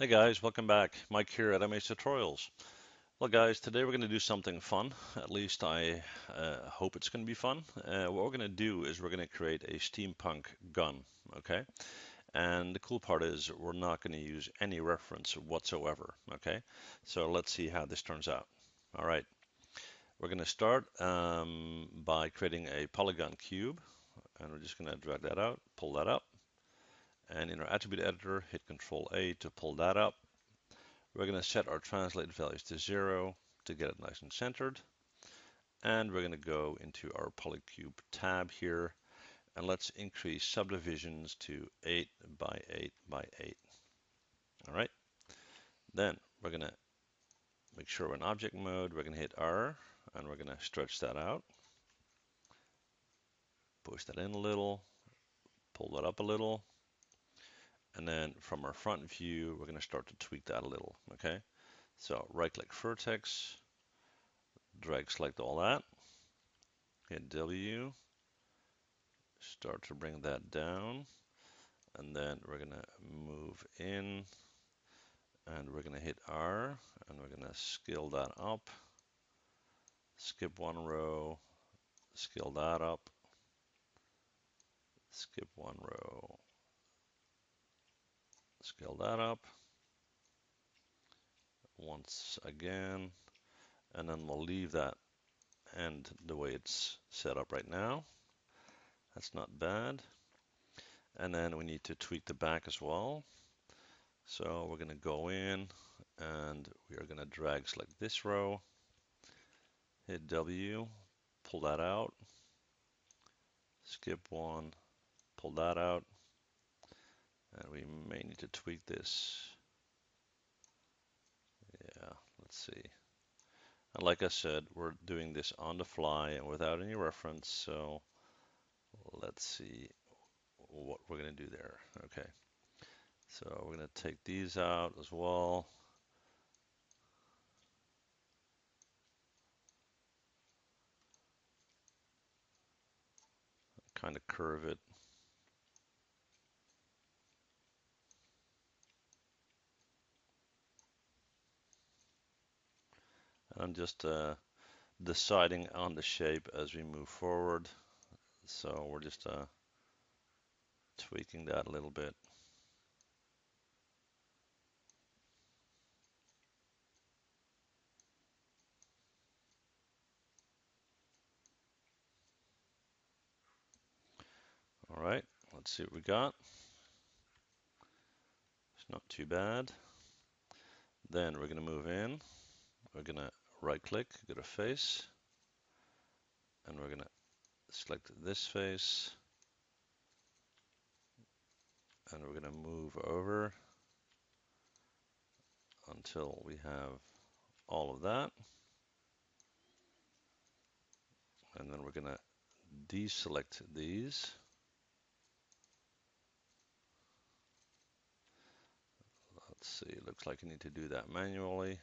Hey guys, welcome back. Mike here at MH Tutorials. Well guys, today we're going to do something fun. At least I hope it's going to be fun. What we're going to do is we're going to create a steampunk gun, okay? And the cool part is we're not going to use any reference whatsoever, okay? So let's see how this turns out. All right, we're going to start by creating a Polygon Cube, and we're just going to drag that out, pull that up, and in our attribute editor, hit Control A to pull that up. We're going to set our translate values to 0 to get it nice and centered. And we're going to go into our Polycube tab here. And let's increase subdivisions to 8 by 8 by 8. All right. Then we're going to make sure we're in object mode. We're going to hit R and we're going to stretch that out. Push that in a little. Pull that up a little. And then from our front view, we're going to start to tweak that a little. Okay. So right click vertex. Drag select all that. Hit W, start to bring that down, and then we're going to move in, and we're going to hit R, and we're going to scale that up, skip one row, scale that up, skip one row, scale that up, once again, and then we'll leave that end the way it's set up right now. That's not bad. And then we need to tweak the back as well. So we're going to go in and we are going to drag select this row, hit W, pull that out, skip one, pull that out, and we may need to tweak this. Yeah, let's see. And like I said, we're doing this on the fly and without any reference, so let's see what we're going to do there. Okay, so we're going to take these out as well. Kind of curve it. And I'm just deciding on the shape as we move forward. So we're just tweaking that a little bit. All right, let's see what we got. It's not too bad. Then we're going to move in. We're going to right click, go to face, and we're going to select this face, and we're going to move over until we have all of that. And then we're going to deselect these. Let's see, it looks like you need to do that manually.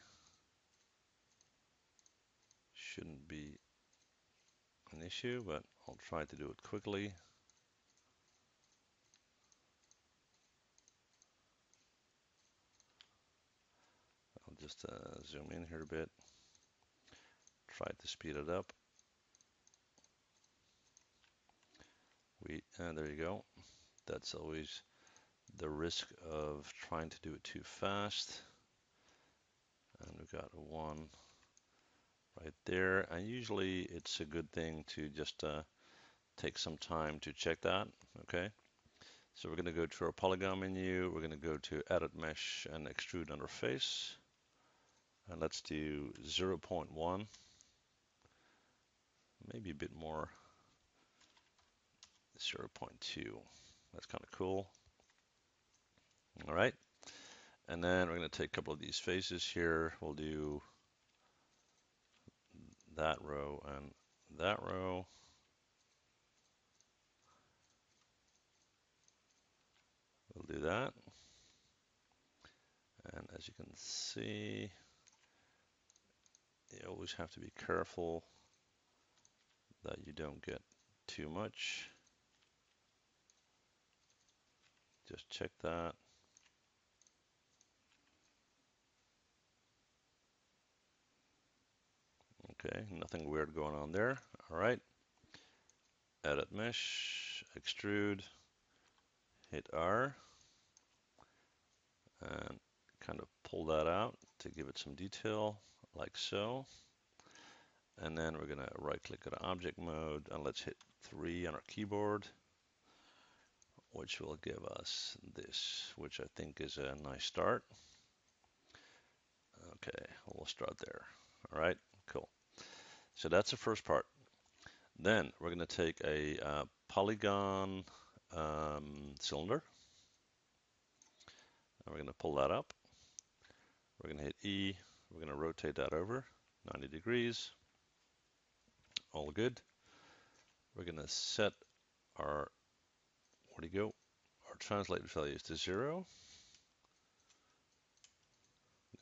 Shouldn't be an issue, but I'll try to do it quickly. I'll just zoom in here a bit, try to speed it up. And there you go. That's always the risk of trying to do it too fast. And we've got one right there. And usually it's a good thing to just take some time to check that. Okay. So we're going to go to our polygon menu. We're going to go to edit mesh and extrude under face. And let's do 0.1. Maybe a bit more. 0.2. That's kind of cool. All right. And then we're going to take a couple of these faces here. We'll do that row and that row. We'll do that. And as you can see, you always have to be careful that you don't get too much. Just check that. Okay, nothing weird going on there. All right, edit mesh, extrude, hit R, and kind of pull that out to give it some detail, like so. And then we're gonna right click at object mode and let's hit 3 on our keyboard, which will give us this, which I think is a nice start. Okay, we'll start there. All right, cool. So that's the first part. Then we're gonna take a polygon cylinder, and we're gonna pull that up. We're gonna hit E, we're gonna rotate that over 90 degrees. All good. We're gonna set our, where'd he go? Our translate values to 0.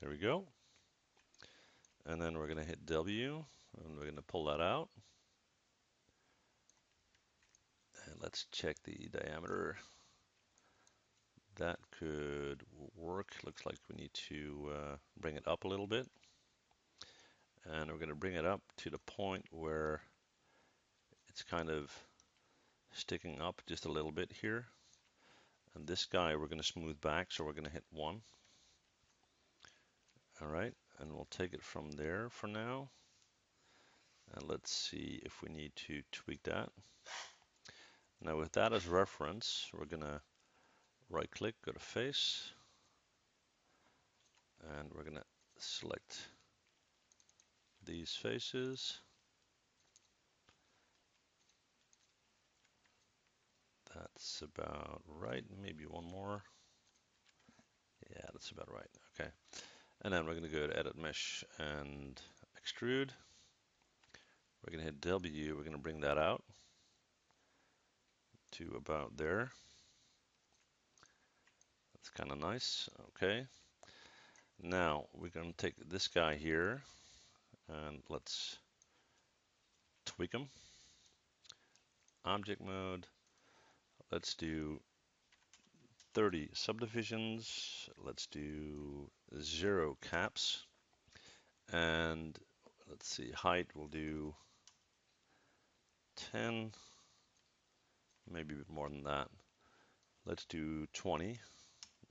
There we go. And then we're gonna hit W, and we're gonna pull that out. And let's check the diameter. That could work. Looks like we need to bring it up a little bit. And we're gonna bring it up to the point where it's kind of sticking up just a little bit here. And this guy we're gonna smooth back, so we're gonna hit 1. All right, and we'll take it from there for now. And let's see if we need to tweak that. Now with that as reference, we're gonna right click, go to face, and we're gonna select these faces. That's about right, maybe one more. Yeah, that's about right, okay. And then we're gonna go to edit mesh and extrude. We're gonna hit W, we're gonna bring that out to about there. That's kind of nice, okay. Now we're gonna take this guy here and let's tweak him. Object mode, let's do 30 subdivisions, let's do 0 caps, and let's see, height we'll do 10, maybe a bit more than that. Let's do 20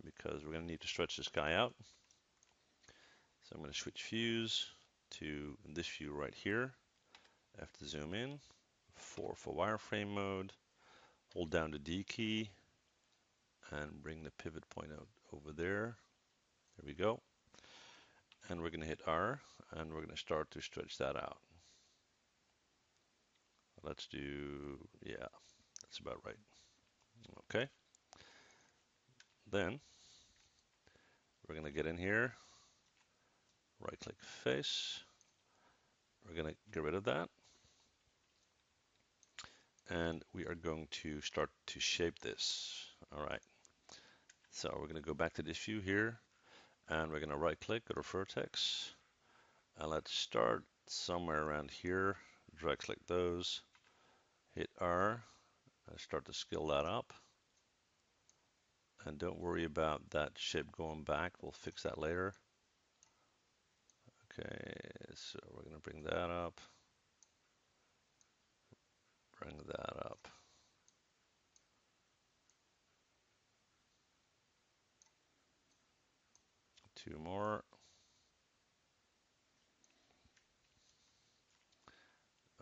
because we're going to need to stretch this guy out. So I'm going to switch views to this view right here. I have to zoom in, 4 for wireframe mode, hold down the D key and bring the pivot point out over there. There we go. And we're going to hit R and we're going to start to stretch that out. Let's do, yeah, that's about right. Okay. Then we're going to get in here, right click face. We're going to get rid of that. And we are going to start to shape this. All right. So we're going to go back to this view here and we're going to right click, go to vertex. And let's start somewhere around here. Drag click those, hit R, and start to scale that up. And don't worry about that shape going back. We'll fix that later. Okay, so we're going to bring that up. Bring that up. Two more.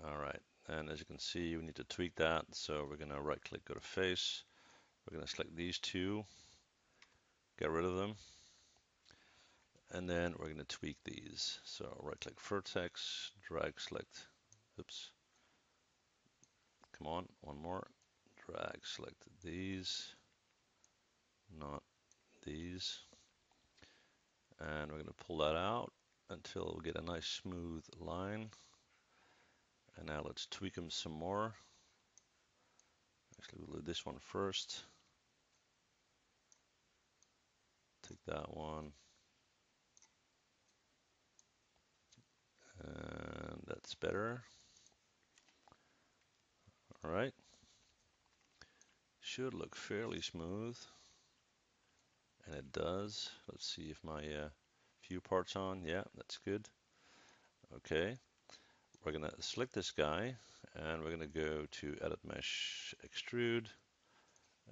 All right, and as you can see, we need to tweak that. So we're going to right click, go to face. We're going to select these two, get rid of them. And then we're going to tweak these. So right click vertex, drag select, oops. Come on, one more. Drag select these, not these. And we're going to pull that out until we get a nice smooth line. And now let's tweak them some more. Actually, we'll do this one first. Take that one. And that's better. All right. Should look fairly smooth. And it does. Let's see if my view part's on. Yeah, that's good. Okay. we're gonna select this guy and we're gonna go to Edit Mesh, Extrude,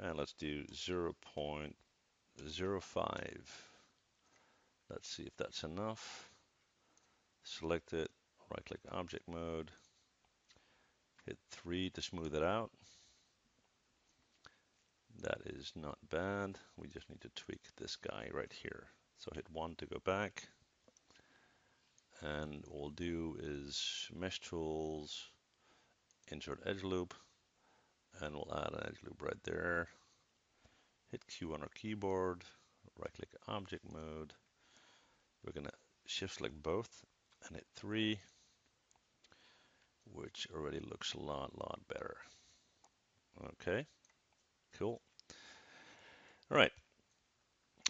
and let's do 0.05. Let's see if that's enough. Select it, right click Object Mode, hit 3 to smooth it out. That is not bad. We just need to tweak this guy right here. So hit 1 to go back. And what we'll do is Mesh Tools, insert Edge Loop, and we'll add an edge loop right there. Hit Q on our keyboard, right click Object Mode. We're gonna shift select both and hit 3, which already looks a lot better. Okay, cool. All right,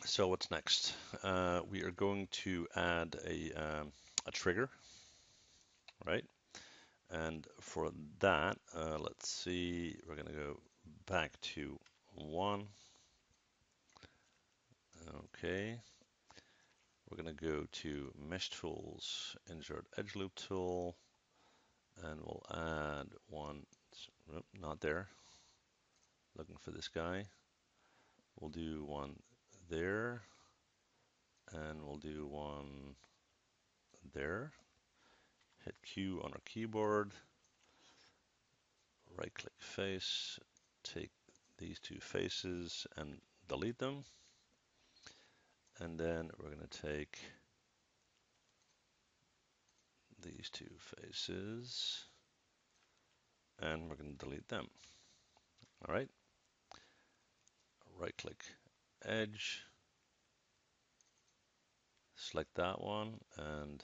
so what's next? We are going to add a trigger, right? And for that, let's see, we're gonna go back to 1. Okay, we're gonna go to Mesh Tools, insert Edge Loop Tool, and we'll add one, not there, looking for this guy. We'll do one there, and we'll do one there. Hit Q on our keyboard, right click face, take these two faces and delete them. And then we're going to take these two faces and we're going to delete them. All right. Right click edge, select that one and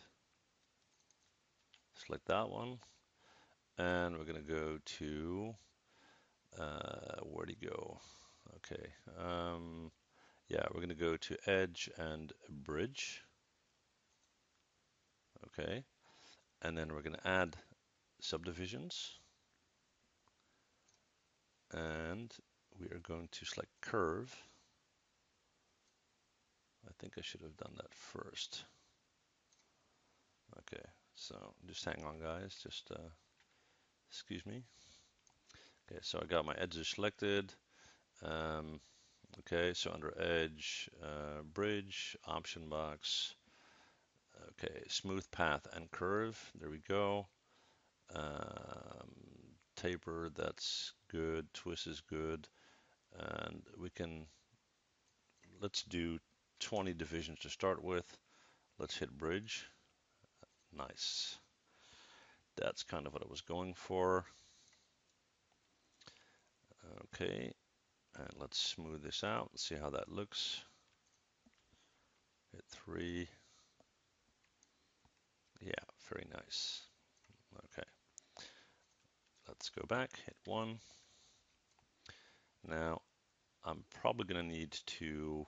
select that one. And we're going to go to, where'd he go? Okay. Yeah, we're going to go to edge and bridge. Okay. And then we're going to add subdivisions. And we are going to select curve. I think I should have done that first. Okay, so just hang on guys, just excuse me. Okay, so I got my edges selected. Okay, so under edge, bridge, option box. Okay, smooth path and curve, there we go. Taper, that's good, twist is good. And we can, let's do 20 divisions to start with. Let's hit bridge. Nice. That's kind of what I was going for. Okay, and let's smooth this out and see how that looks. Hit 3. Yeah, very nice. Okay, let's go back, hit 1. Now, I'm probably going to need to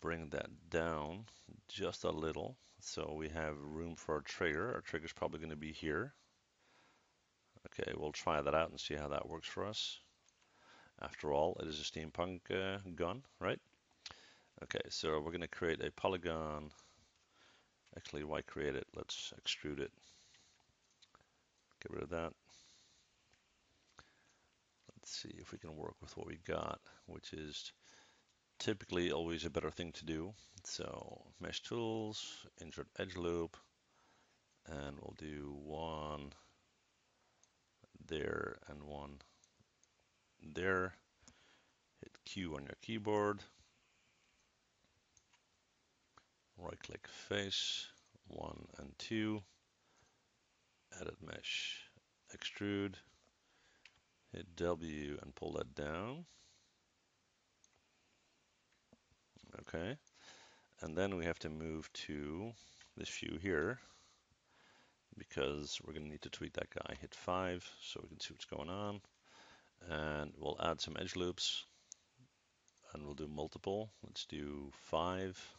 bring that down just a little so we have room for our trigger. Our trigger is probably going to be here. Okay, we'll try that out and see how that works for us. After all, it is a steampunk gun, right? Okay, so we're going to create a polygon. Actually, why create it? Let's extrude it. Get rid of that. Let's see if we can work with what we got, which is typically always a better thing to do. So mesh tools, insert edge loop, and we'll do one there and one there. Hit Q on your keyboard. Right click face, 1 and 2. Edit mesh, extrude. Hit W and pull that down. Okay. And then we have to move to this view here because we're going to need to tweak that guy. Hit 5 so we can see what's going on. And we'll add some edge loops and we'll do multiple. Let's do 5.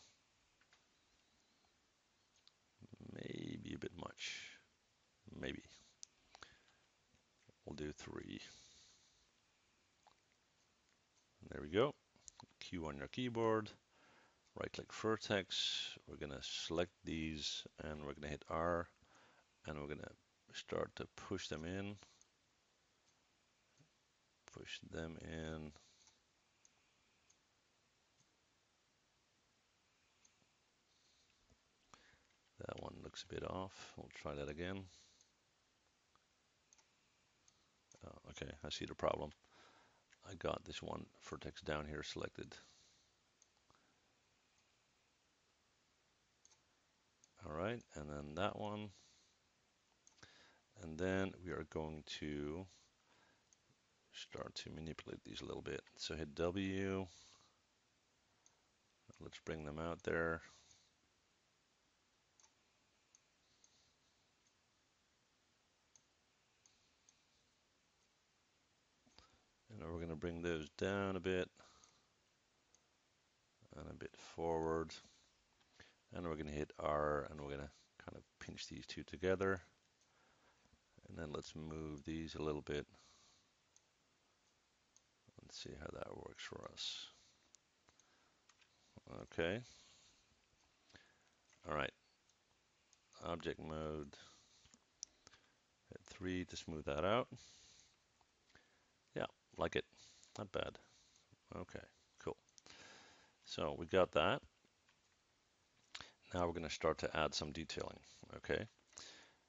Maybe a bit much. Maybe. We'll do 3. And there we go. Q on your keyboard. Right click vertex. We're going to select these and we're going to hit R and we're gonna start to push them in, push them in. That one looks a bit off. We'll try that again. Oh, okay, I see the problem. I got this one vertex down here selected. All right, and then that one. And then we are going to start to manipulate these a little bit. So hit W. Let's bring them out there. And we're going to bring those down a bit and a bit forward. And we're going to hit R, and we're going to kind of pinch these two together. And then let's move these a little bit. Let's see how that works for us. Okay. All right. Object mode. Hit 3 to smooth that out. Yeah, like it. Not bad. Okay, cool. So we got that. Now we're going to start to add some detailing. Okay.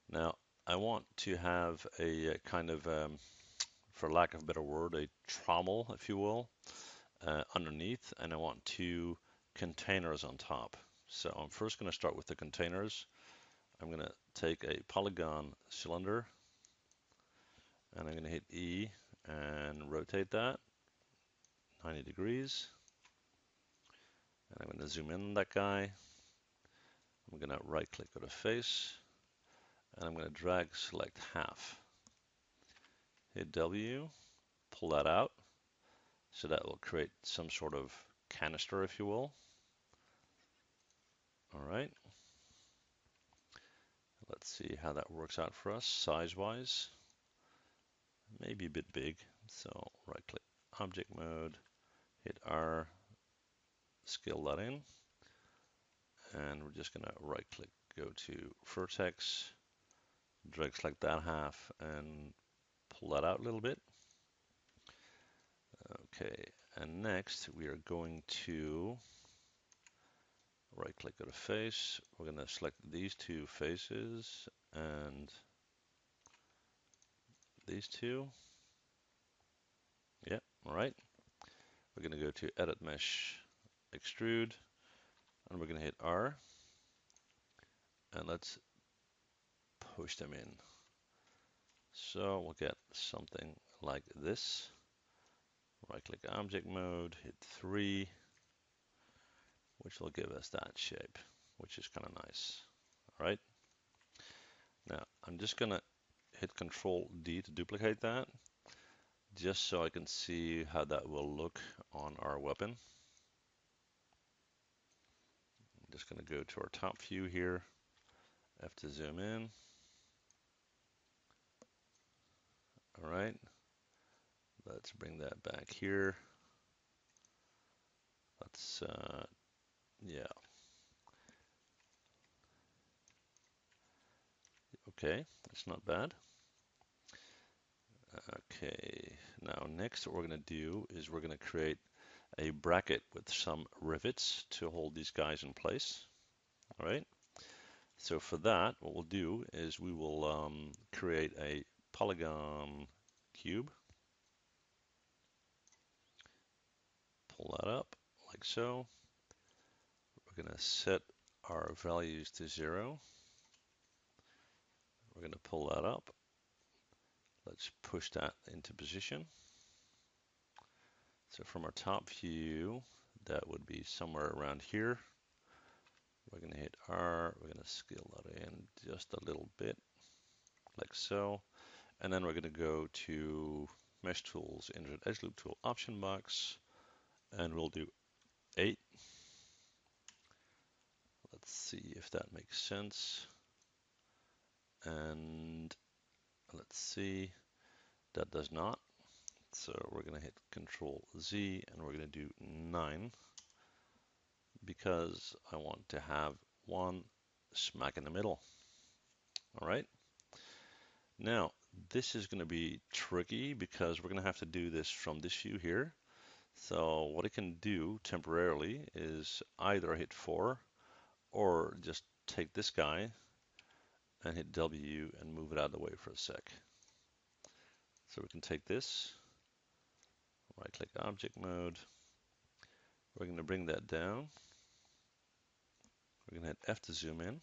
Now I want to have a kind of, for lack of a better word, a trommel, if you will, underneath, and I want 2 containers on top. So I'm first going to start with the containers. I'm going to take a polygon cylinder, and I'm going to hit E and rotate that 90 degrees. And I'm going to zoom in on that guy. I'm going to right click on the face, and I'm going to drag select half. Hit W, pull that out. So that will create some sort of canister, if you will. All right. Let's see how that works out for us size-wise. Maybe a bit big. So right click, object mode, hit R, scale that in. And we're just gonna right click, go to vertex, drag select that half and pull that out a little bit. Okay, and next we are going to right click on the face. We're going to select these 2 faces and these 2. Yep, all right. We're going to go to edit mesh, extrude, and we're going to hit R. And let's push them in. So we'll get something like this. Right click object mode, hit 3, which will give us that shape, which is kind of nice. All right. Now I'm just going to hit Control D to duplicate that, just so I can see how that will look on our weapon. I'm just going to go to our top view here, have to zoom in. All right, let's bring that back here. Let's, yeah. Okay, that's not bad. Okay, now next what we're going to do is we're going to create a bracket with some rivets to hold these guys in place. All right, so for that, what we'll do is we will create a Polygon Cube. Pull that up like so. We're going to set our values to 0. We're going to pull that up. Let's push that into position. So from our top view, that would be somewhere around here. We're going to hit R. We're going to scale that in just a little bit, like so. And then we're going to go to Mesh Tools, Insert Edge Loop Tool option box, and we'll do 8. Let's see if that makes sense. And let's see, that does not. So we're going to hit Control Z and we're going to do 9 because I want to have one smack in the middle. All right. Now, this is going to be tricky because we're going to have to do this from this view here. So what I can do temporarily is either hit 4 or just take this guy and hit W and move it out of the way for a sec. So we can take this, right click object mode. We're going to bring that down. We're going to hit F to zoom in.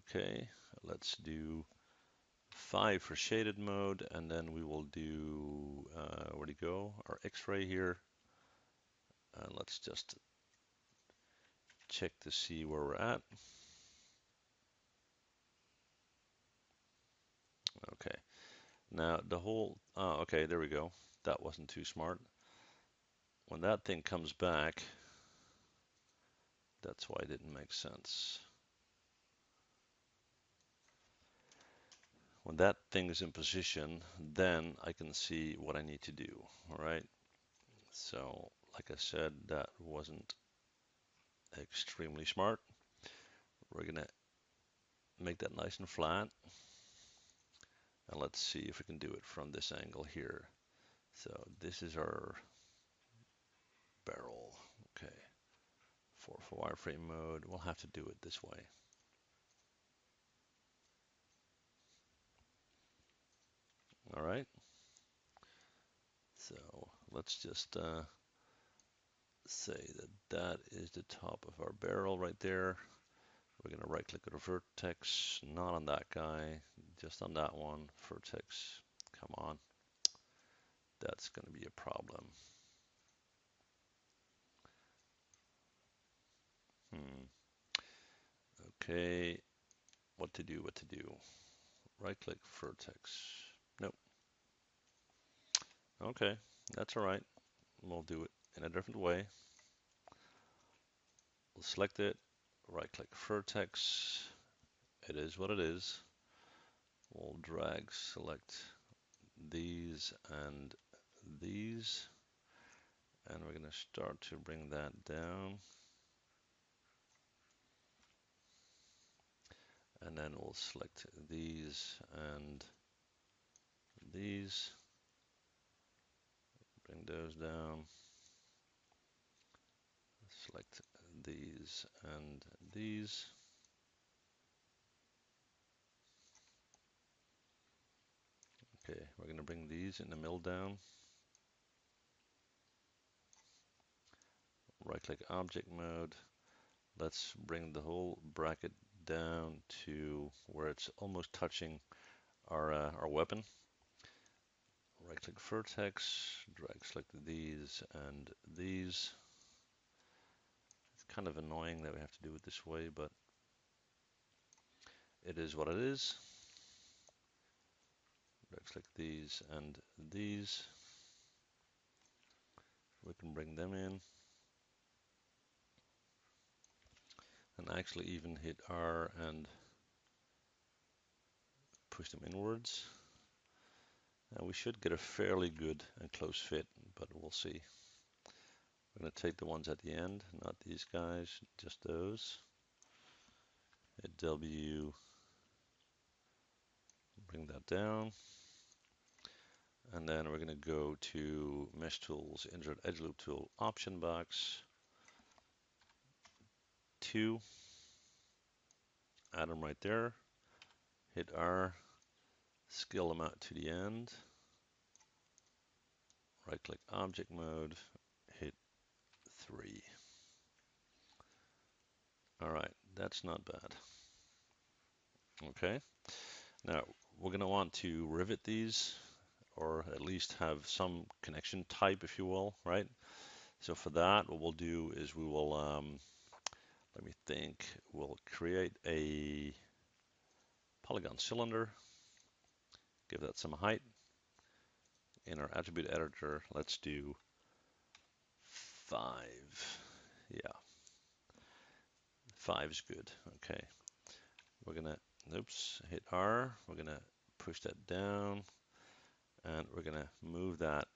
Okay, let's do 5 for shaded mode, and then we will do, where'd it go? Our X-ray here. And let's just check to see where we're at. Okay, now the whole, okay, there we go. That wasn't too smart. When that thing comes back, that's why it didn't make sense. When that thing is in position, then I can see what I need to do, all right? So, like I said, that wasn't extremely smart. We're gonna make that nice and flat. And let's see if we can do it from this angle here. So this is our barrel, okay. For wireframe mode, we'll have to do it this way. All right. So let's just say that that is the top of our barrel right there. We're going to right click on a vertex, not on that guy, just on that one. Vertex, come on. That's going to be a problem. Okay, what to do, what to do. Right click vertex. Nope. Okay, that's all right. We'll do it in a different way. We'll select it, right click vertex. It is what it is. We'll drag, select these and these. And we're going to start to bring that down. And then we'll select these and these. Bring those down. Select these and these. Okay, we're going to bring these in the middle down. Right click object mode. Let's bring the whole bracket down to where it's almost touching our weapon. Right click vertex, drag select these and these. It's kind of annoying that we have to do it this way, but it is what it is. Drag select these and these. We can bring them in. And actually even hit R and push them inwards. And we should get a fairly good and close fit, but we'll see. We're going to take the ones at the end, not these guys, just those. Hit W, bring that down. And then we're going to go to Mesh Tools, Insert Edge Loop Tool, Option Box, 2. Add them right there. Hit R, scale them out to the end. Right click Object Mode, hit 3. All right, that's not bad. Okay, now we're going to want to rivet these, or at least have some connection type, if you will, right? So for that, what we'll do is we will, let me think, we'll create a polygon cylinder, give that some height. In our attribute editor, let's do 5. Yeah, 5 is good. Okay, we're gonna, oops, hit R. We're gonna push that down, and we're gonna move that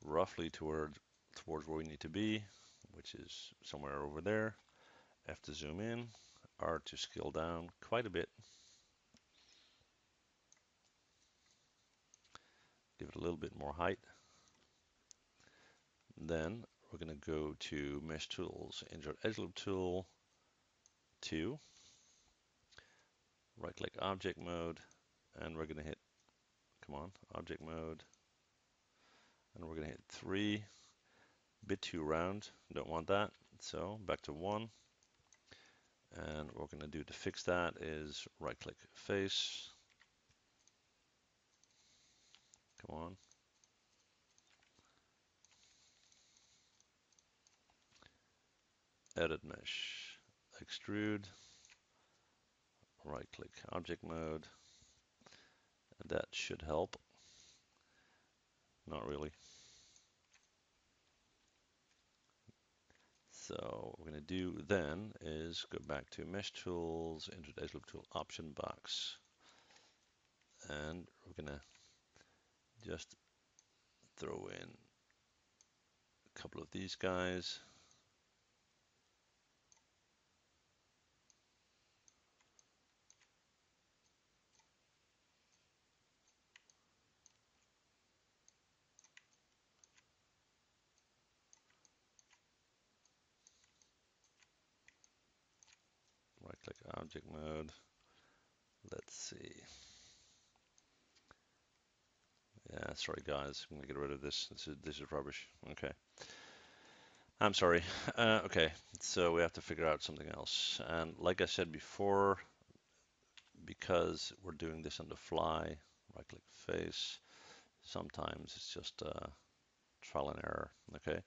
roughly towards where we need to be, which is somewhere over there. F to zoom in, R to scale down quite a bit. give it a little bit more height. Then we're going to go to Mesh Tools, Insert Edge Loop Tool, 2, right-click Object Mode, and we're going to hit, come on, Object Mode, and we're going to hit 3, bit too round, don't want that, so back to 1. And what we're going to do to fix that is right-click Face, come on, Edit Mesh, Extrude, right-click Object Mode, and that should help. Not really. So what we're going to do then is go back to Mesh Tools, Insert Edge Loop Tool option box, and we're going to just throw in a couple of these guys. Right-click Object Mode. Let's see. Yeah, sorry guys, I'm gonna get rid of this. This is rubbish. Okay. I'm sorry. Okay, so we have to figure out something else. And like I said before, because we're doing this on the fly, right-click Face, sometimes it's just trial and error. Okay,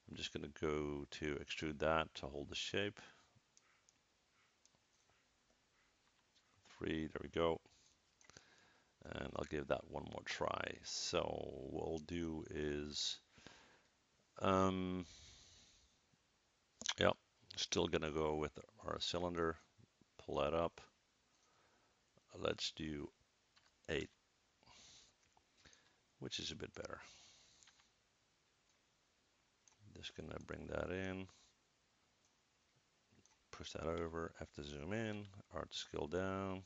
I'm just gonna go to extrude that to hold the shape. 3, there we go. And I'll give that one more try. So what we'll do is, yep, still gonna go with our cylinder, pull that up. Let's do 8, which is a bit better. Just gonna bring that in, push that over, have to zoom in, art scale down.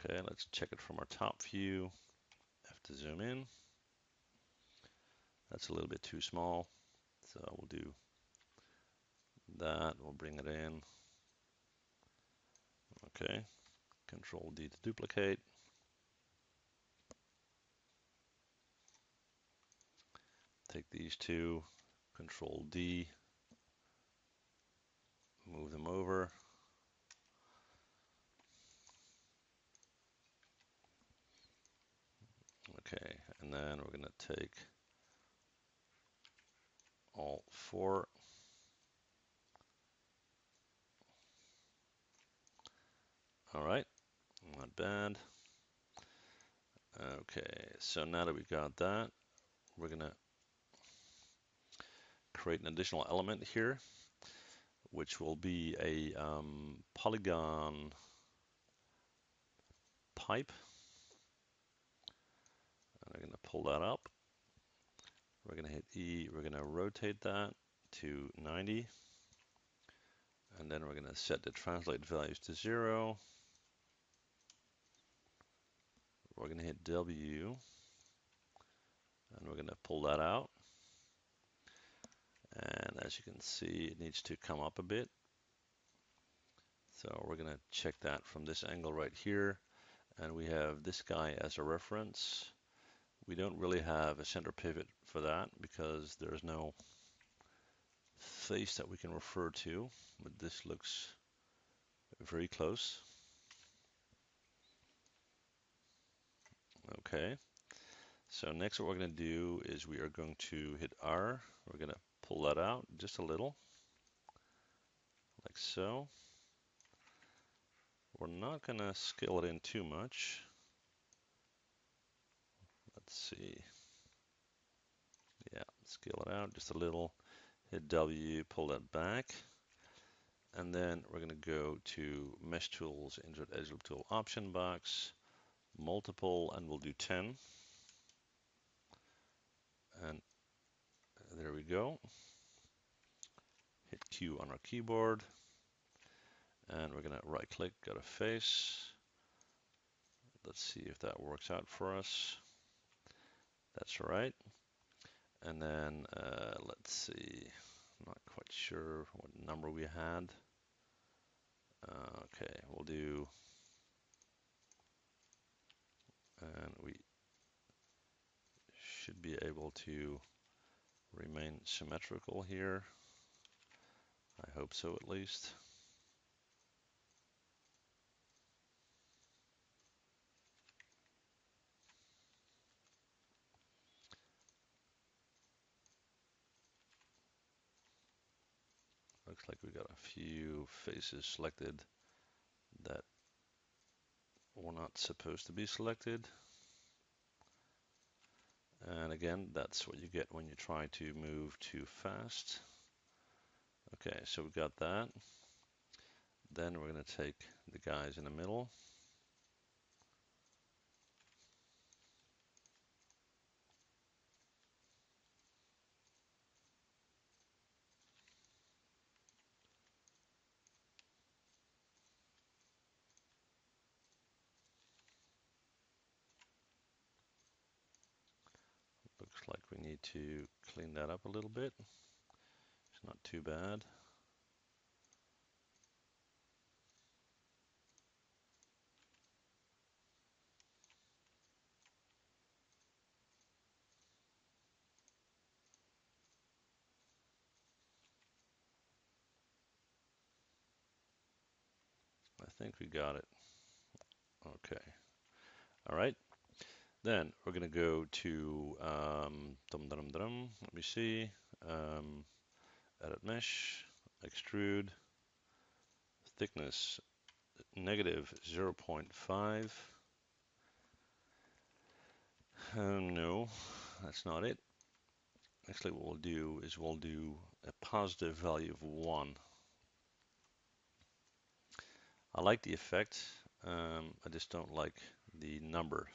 Okay, let's check it from our top view, have to zoom in. That's a little bit too small, so we'll do that, we'll bring it in. Okay, Control D to duplicate. Take these two, Control D, move them over. Okay, and then we're going to take all 4. All right, not bad. Okay, so now that we got that, we're going to create an additional element here, which will be a Polygon Pipe. And I'm going to pull that up. We're going to hit E, we're going to rotate that to 90. And then we're going to set the translate values to 0. We're going to hit W, and we're going to pull that out. And as you can see, it needs to come up a bit. So we're going to check that from this angle right here. And we have this guy as a reference. We don't really have a center pivot for that because there's no face that we can refer to, but this looks very close. Okay, so next what we're going to do is we are going to hit R. We're going to pull that out just a little, like so. We're not going to scale it in too much. Let's see. Yeah, scale it out just a little. Hit W, pull that back. And then we're going to go to Mesh Tools, Insert Edge Loop Tool option box, multiple, and we'll do 10. And there we go. Hit Q on our keyboard. And we're going to right click, go to face, Let's see if that works out for us. That's right. And then let's see, not quite sure what number we had. Okay, we'll do, and we should be able to remain symmetrical here. I hope so, at least. Looks like we got a few faces selected that were not supposed to be selected. And again, that's what you get when you try to move too fast. Okay, so we got that. Then we're going to take the guys in the middle. Looks like we need to clean that up a little bit. It's not too bad. I think we got it. Okay. All right. Then we're going to go to, let me see, edit mesh, extrude, thickness negative 0.5. No, that's not it. Actually, what we'll do is we'll do a positive value of 1. I like the effect, I just don't like the number.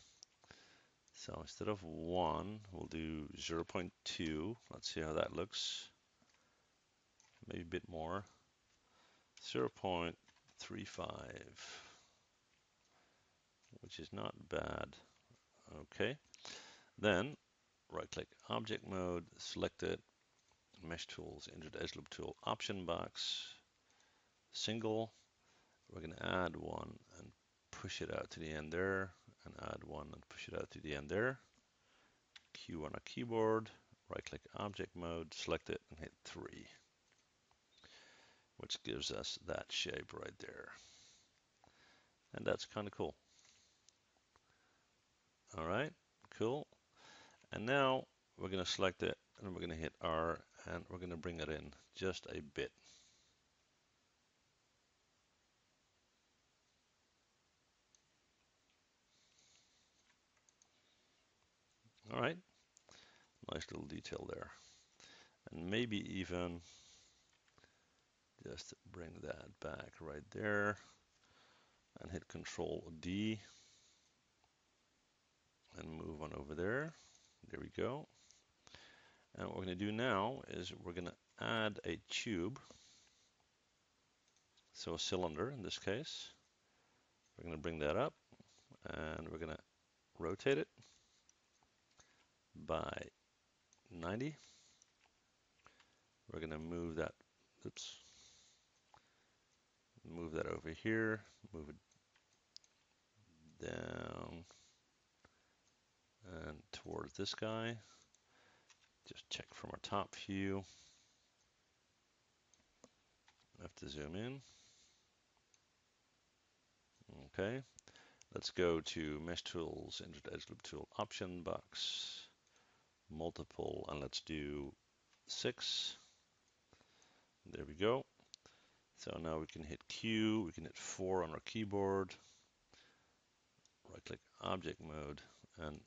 So instead of 1, we'll do 0.2. Let's see how that looks. Maybe a bit more. 0.35, which is not bad. Okay. Then right-click Object Mode, select it, Mesh Tools, Insert Edge Loop Tool, Option Box, Single. We're going to add one and push it out to the end there, and add one and push it out to the end there. Q on our keyboard, right-click Object Mode, select it, and hit 3, which gives us that shape right there. And that's kind of cool. All right, cool. And now we're going to select it, and we're going to hit R, and we're going to bring it in just a bit. All right, nice little detail there. And maybe even just bring that back right there and hit Control D and move on over there. There we go. And what we're going to do now is we're going to add a tube, so a cylinder in this case. We're going to bring that up and we're going to rotate it by 90. We're going to move that, oops, move that over here, move it down and towards this guy. Just check from our top view. I have to zoom in. Okay, let's go to Mesh Tools, Insert Edge Loop Tool, Option Box, Multiple, and let's do 6. There we go. So now we can hit Q, we can hit 4 on our keyboard, right-click Object Mode, and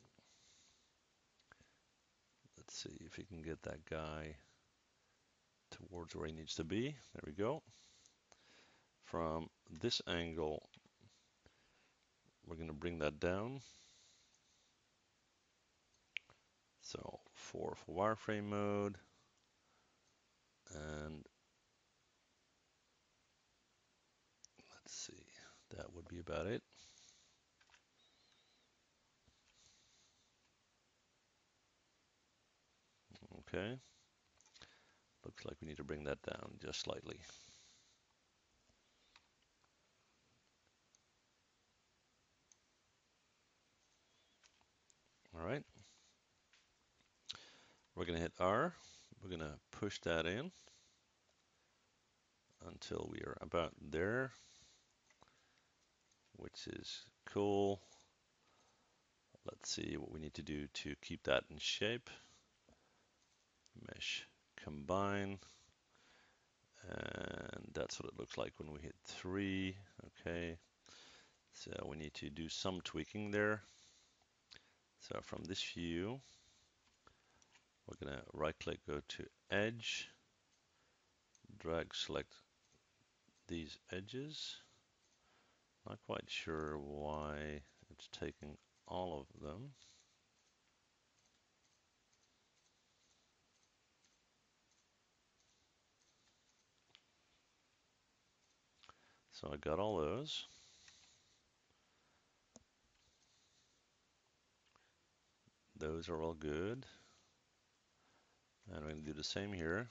let's see if we can get that guy towards where he needs to be. There we go. From this angle, we're going to bring that down. So 4 for wireframe mode, and let's see, that would be about it. Okay. Looks like we need to bring that down just slightly. All right. We're going to hit R. We're going to push that in until we are about there, which is cool. Let's see what we need to do to keep that in shape. Mesh combine. And that's what it looks like when we hit 3. Okay. So we need to do some tweaking there. So from this view, we're going to right click, go to edge, drag select these edges. Not quite sure why it's taking all of them. So I got all those. Those are all good. And we're going to do the same here.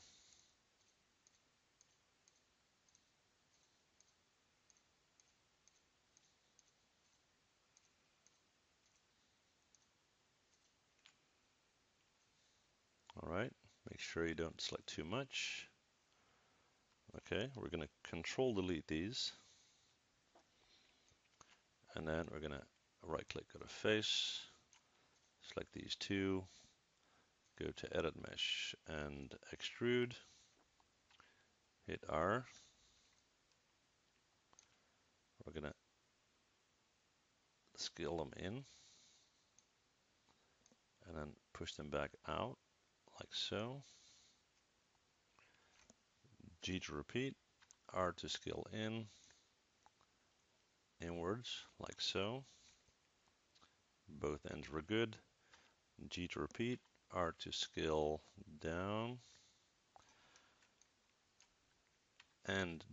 All right, make sure you don't select too much. Okay, we're going to control delete these. And then we're going to right click, go to face, select these two, go to edit mesh and extrude, hit R. We're going to scale them in and then push them back out like so. G to repeat, R to scale in, inwards like so. Both ends were good. G to repeat, R to scale down, and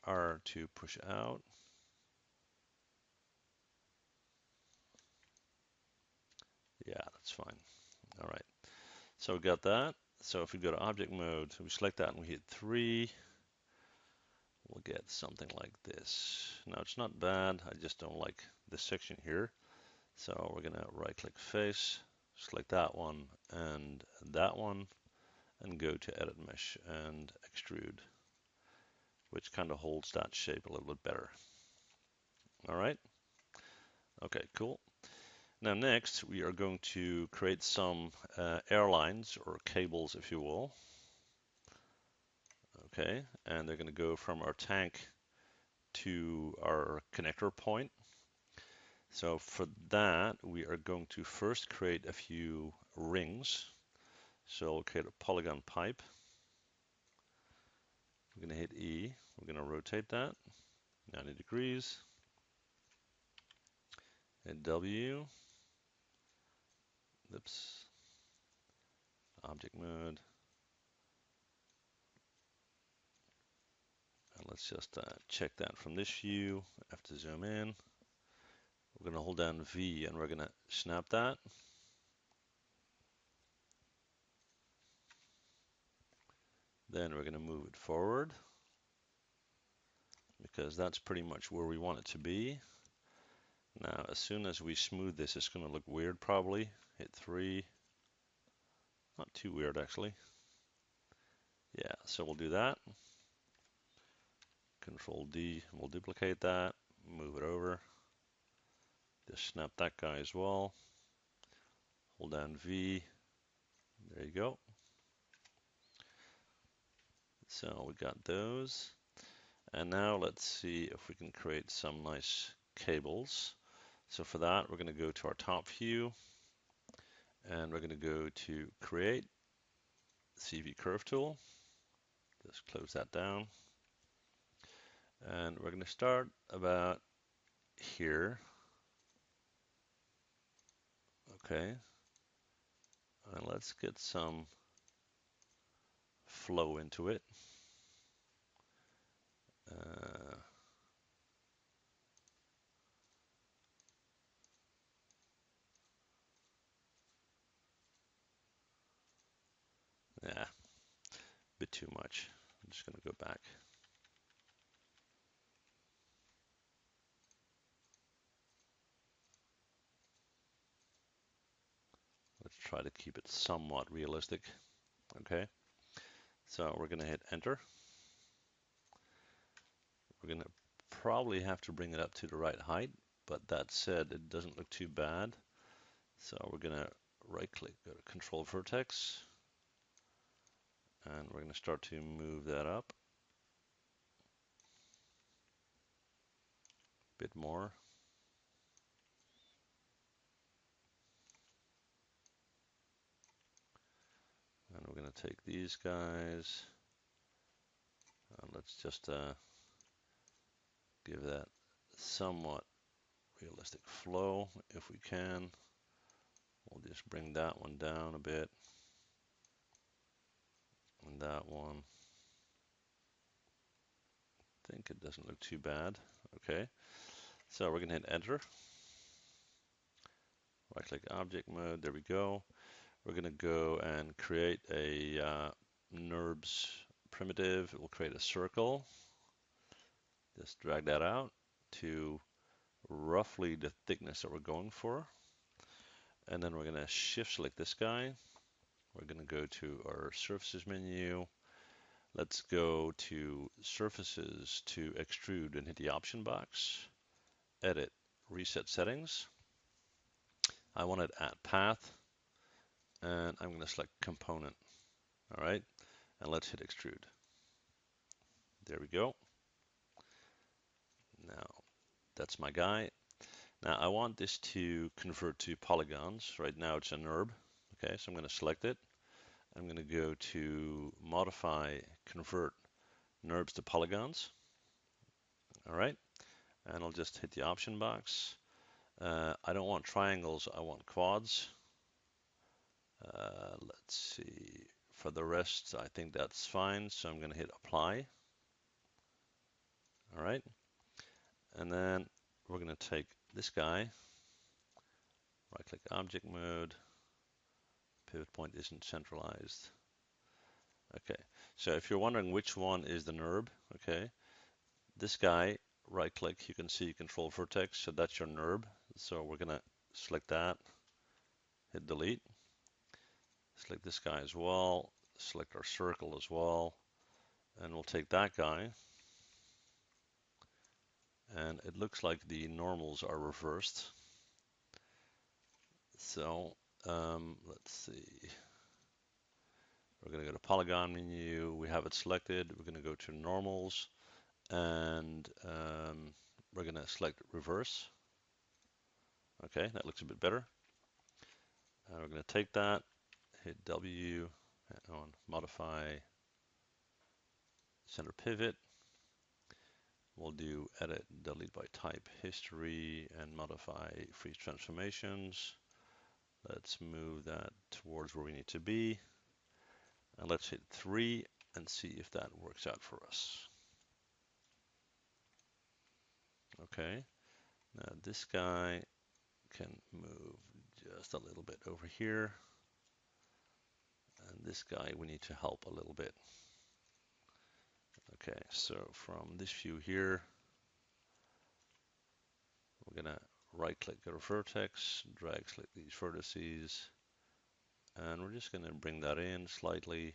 R to push out. Yeah, that's fine. All right. So we got that. So if we go to object mode, we select that and we hit 3, we'll get something like this. Now it's not bad, I just don't like this section here. So we're gonna right click face, select that one, and go to edit mesh and extrude, which kind of holds that shape a little bit better. All right, okay, cool. Now next we are going to create some airlines or cables, if you will. Okay, and they're going to go from our tank to our connector point. So for that, we are going to first create a few rings. So we'll create a Polygon Pipe. We're going to hit E. We're going to rotate that 90 degrees. Hit W. Oops. Object mode. And let's just check that from this view. I have to zoom in. We're going to hold down V and we're going to snap that. Then we're going to move it forward because that's pretty much where we want it to be. Now, as soon as we smooth this, it's going to look weird probably. Hit 3. Not too weird actually. Yeah, so we'll do that. Control D, we'll duplicate that, move it over. Just snap that guy as well. Hold down V. There you go. So we got those. And now let's see if we can create some nice cables. So for that, we're going to go to our top view and we're going to go to create CV curve tool. Just close that down. And we're going to start about here. Okay. And let's get some flow into it. too much. I'm just going to go back. Let's try to keep it somewhat realistic. Okay, so we're going to hit enter. We're going to probably have to bring it up to the right height, but that said, it doesn't look too bad. So we're going to right click, go to control vertex, and we're going to start to move that up a bit more. And we're going to take these guys, and let's just give that somewhat realistic flow if we can. We'll just bring that one down a bit, and that one. I think it doesn't look too bad. Okay, so we're going to hit enter. Right click object mode, there we go. We're going to go and create a NURBS primitive. It will create a circle. Just drag that out to roughly the thickness that we're going for. And then we're going to shift select this guy. We're going to go to our surfaces menu. Let's go to surfaces to extrude and hit the option box. Edit, reset settings. I want it at path, and I'm going to select component. All right, and let's hit extrude. There we go. Now that's my guy. Now I want this to convert to polygons. Right now it's a NURB. Okay, so I'm going to select it. I'm going to go to modify, convert NURBs to polygons. All right, and I'll just hit the option box. I don't want triangles, I want quads. Let's see, for the rest, I think that's fine. So I'm going to hit apply. All right, and then we're going to take this guy, right click object mode, pivot point isn't centralized. Okay, so if you're wondering which one is the NURB, okay, this guy, right click, you can see control vertex, so that's your NURB. So we're gonna select that, hit delete, select this guy as well, select our circle as well, and we'll take that guy, and it looks like the normals are reversed. So let's see. We're going to go to Polygon menu. We have it selected. We're going to go to normals, and we're going to select reverse. Okay, that looks a bit better. We're going to take that, hit W, on modify center pivot. We'll do edit, delete by type, history, and modify freeze transformations. Let's move that towards where we need to be. And let's hit 3 and see if that works out for us. Okay, now this guy can move just a little bit over here. And this guy we need to help a little bit. Okay, so from this view here, we're gonna right click our vertex, drag select these vertices, and we're just gonna bring that in slightly,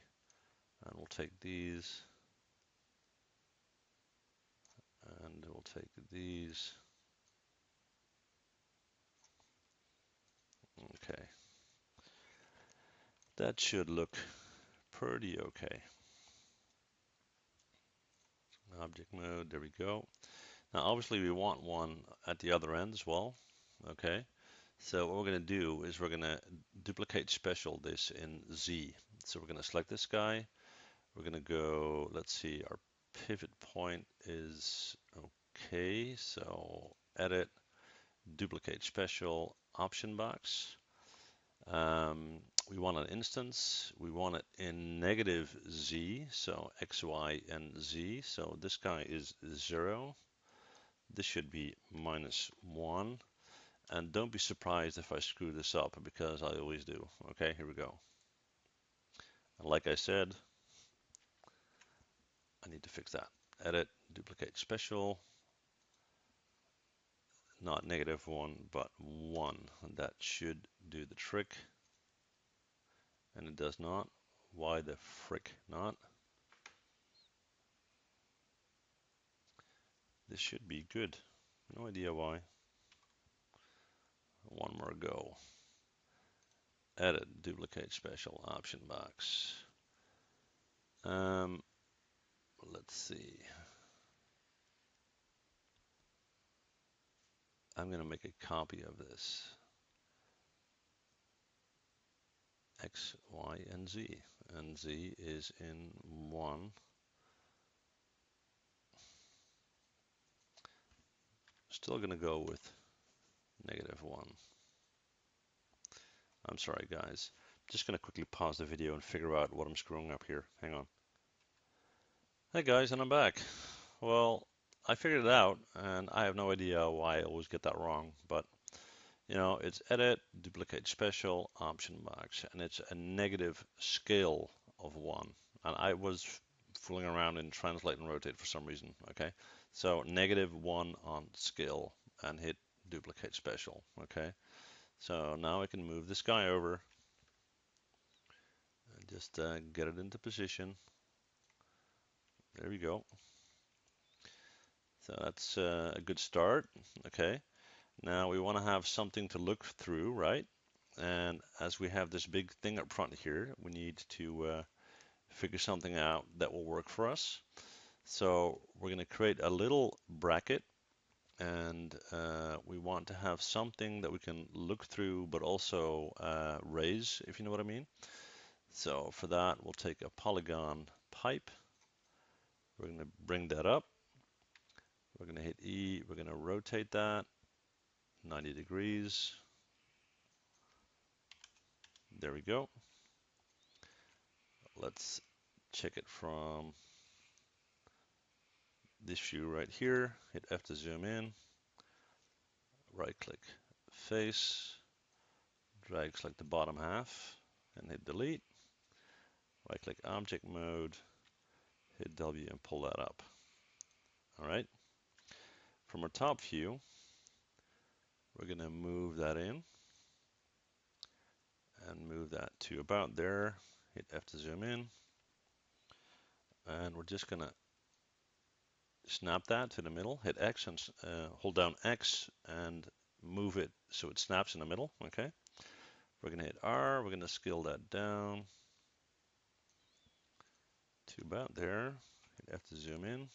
and we'll take these, and we'll take these. Okay, that should look pretty okay. Object mode, there we go. Now obviously we want one at the other end as well. Okay, so what we're going to do is we're going to duplicate special this in Z. So we're going to select this guy. We're going to go, let's see, our pivot point is okay. So edit, duplicate special, option box. We want an instance. We want it in negative Z, so X, Y, and Z. So this guy is 0. This should be -1. And don't be surprised if I screw this up, because I always do. Okay, here we go. And like I said, I need to fix that. Edit, duplicate special, not -1, but 1. And that should do the trick. And it does not. Why the frick not? This should be good. No idea why. One more go. Edit, duplicate special, option box. Let's see. I'm going to make a copy of this. X, Y, and Z. And Z is in 1. Still going to go with -1. I'm sorry, guys. Just going to quickly pause the video and figure out what I'm screwing up here. Hang on. Hey guys, and I'm back. Well, I figured it out, and I have no idea why I always get that wrong, but you know, it's edit, duplicate special, option box, and it's a negative scale of 1. And I was fooling around in translate and rotate for some reason, okay? So -1 on scale and hit duplicate special, okay? So now I can move this guy over and just get it into position. There we go. So that's a good start, okay? Now we want to have something to look through, right? And as we have this big thing up front here, we need to figure something out that will work for us. So we're going to create a little bracket, and we want to have something that we can look through but also raise, if you know what I mean. So for that, we'll take a Polygon Pipe. We're going to bring that up. We're going to hit E. We're going to rotate that 90 degrees. There we go. Let's check it from this view right here. Hit F to zoom in. Right click face. Drag select the bottom half and hit delete. Right click object mode. Hit W and pull that up. All right. From our top view, we're going to move that in and move that to about there. Hit F to zoom in. And we're just going to snap that to the middle. Hit X and hold down X and move it so it snaps in the middle. Okay. We're going to hit R. We're going to scale that down to about there. Hit F to zoom in.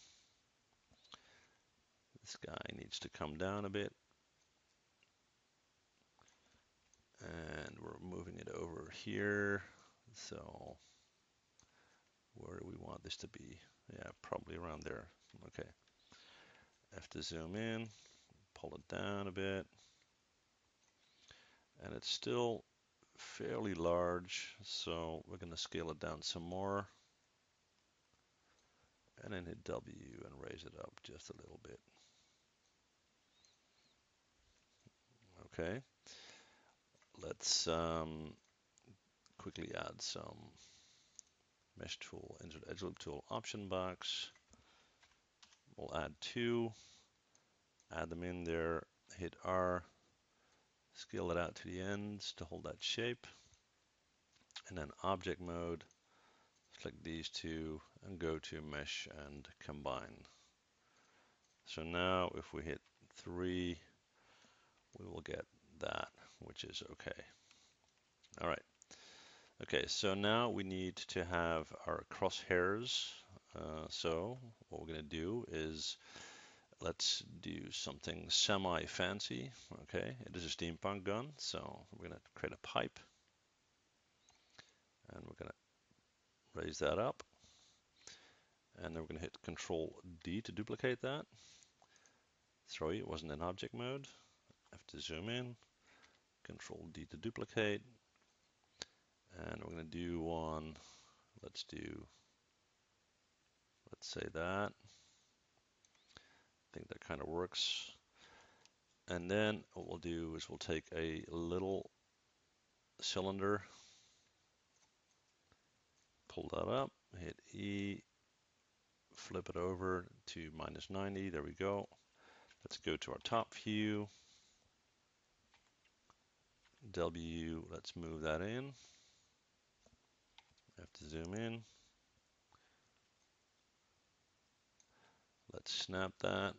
This guy needs to come down a bit. And we're moving it over here. So where do we want this to be? Yeah, probably around there. Okay. F to zoom in, pull it down a bit. And it's still fairly large, so we're going to scale it down some more. And then hit W and raise it up just a little bit. Okay. Let's quickly add some mesh tool, insert edge loop tool, option box. We'll add 2, add them in there, hit R, scale it out to the ends to hold that shape. And then object mode, select these 2 and go to mesh and combine. So now if we hit 3, we will get that, which is okay. All right. Okay, so now we need to have our crosshairs. So what we're going to do is let's do something semi-fancy. Okay, it is a steampunk gun, so we're going to create a pipe. And we're going to raise that up. And then we're going to hit Control D to duplicate that. Sorry, it wasn't in object mode. I have to zoom in. Control D to duplicate. And we're going to do one. Let's say that. I think that kind of works. And then what we'll do is we'll take a little cylinder, pull that up, hit E, flip it over to -90. There we go. Let's go to our top view. W, let's move that in. I have to zoom in. Let's snap that.